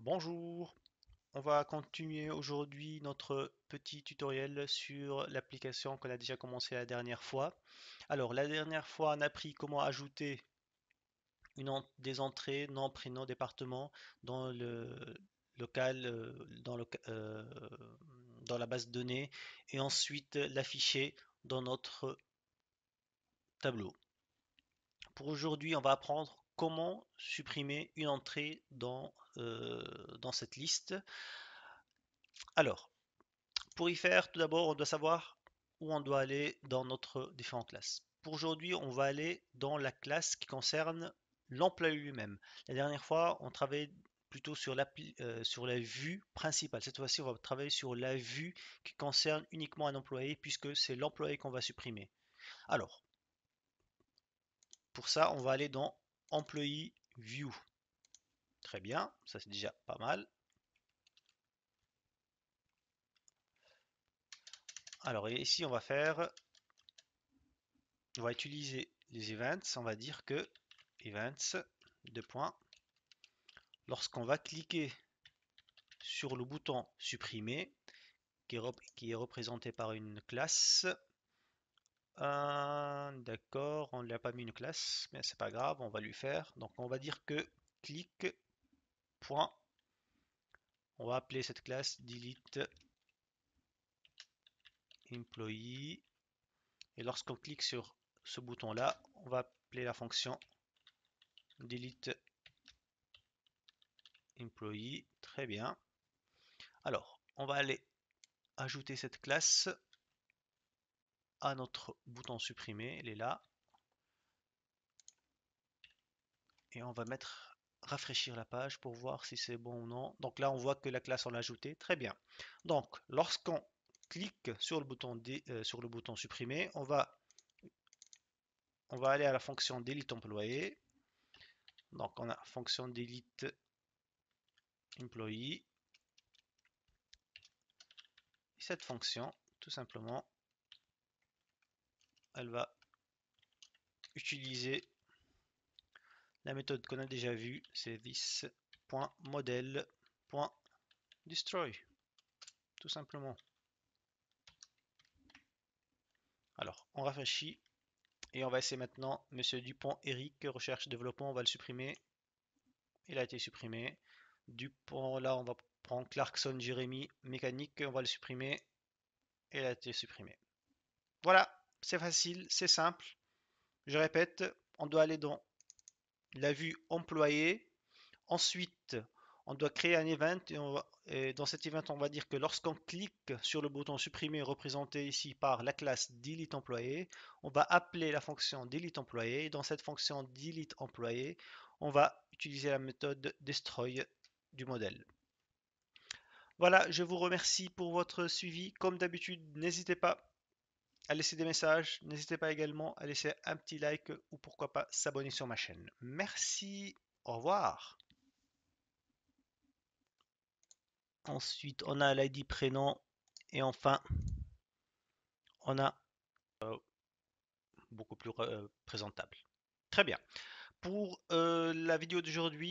Bonjour, on va continuer aujourd'hui notre petit tutoriel sur l'application qu'on a déjà commencé la dernière fois. Alors, la dernière fois, on a appris comment ajouter des entrées, nom, prénom, département dans le local, dans la base de données et ensuite l'afficher dans notre tableau. Pour aujourd'hui, on va apprendre comment supprimer une entrée dans cette liste. Alors, pour y faire, tout d'abord, on doit savoir où on doit aller dans notre différentes classes. Pour aujourd'hui, on va aller dans la classe qui concerne l'employé lui-même. La dernière fois, on travaillait plutôt sur la vue principale. Cette fois-ci, on va travailler sur la vue qui concerne uniquement un employé puisque c'est l'employé qu'on va supprimer. Alors, pour ça, on va aller dans Employee View. Très bien, ça c'est déjà pas mal. Alors ici, on va utiliser les events. On va dire que events, deux points. Lorsqu'on va cliquer sur le bouton supprimer, qui est représenté par une classe, d'accord, on ne lui a pas mis une classe, mais c'est pas grave, on va lui faire. Donc on va dire que click, point, on va appeler cette classe delete employee. Et lorsqu'on clique sur ce bouton-là, on va appeler la fonction delete employee. Très bien. Alors, on va aller ajouter cette classe à notre bouton supprimer, elle est là. Et on va rafraîchir la page pour voir si c'est bon ou non. Donc là, on voit que la classe on l'a ajoutée. Très bien. Donc, lorsqu'on clique sur le bouton supprimer, on va aller à la fonction delete employé. Donc, on a fonction delete employee. Et cette fonction, tout simplement, elle va utiliser la méthode qu'on a déjà vue, c'est this.model.destroy, tout simplement. Alors, on rafraîchit et on va essayer maintenant Monsieur Dupont Eric, recherche développement, on va le supprimer. Il a été supprimé. Dupont, là, on va prendre Clarkson Jérémy, mécanique, on va le supprimer. Il a été supprimé. Voilà, c'est facile, c'est simple. Je répète, on doit aller dans la vue employé. Ensuite, on doit créer un event et dans cet event, on va dire que lorsqu'on clique sur le bouton supprimer représenté ici par la classe delete employé, on va appeler la fonction delete employé. Dans cette fonction delete employé, on va utiliser la méthode destroy du modèle. Voilà, je vous remercie pour votre suivi. Comme d'habitude, n'hésitez pas à laisser des messages. N'hésitez pas également à laisser un petit like ou pourquoi pas s'abonner sur ma chaîne. Merci, au revoir. Ensuite, on a l'ID prénom et enfin, on a beaucoup plus présentable. Très bien. Pour la vidéo d'aujourd'hui,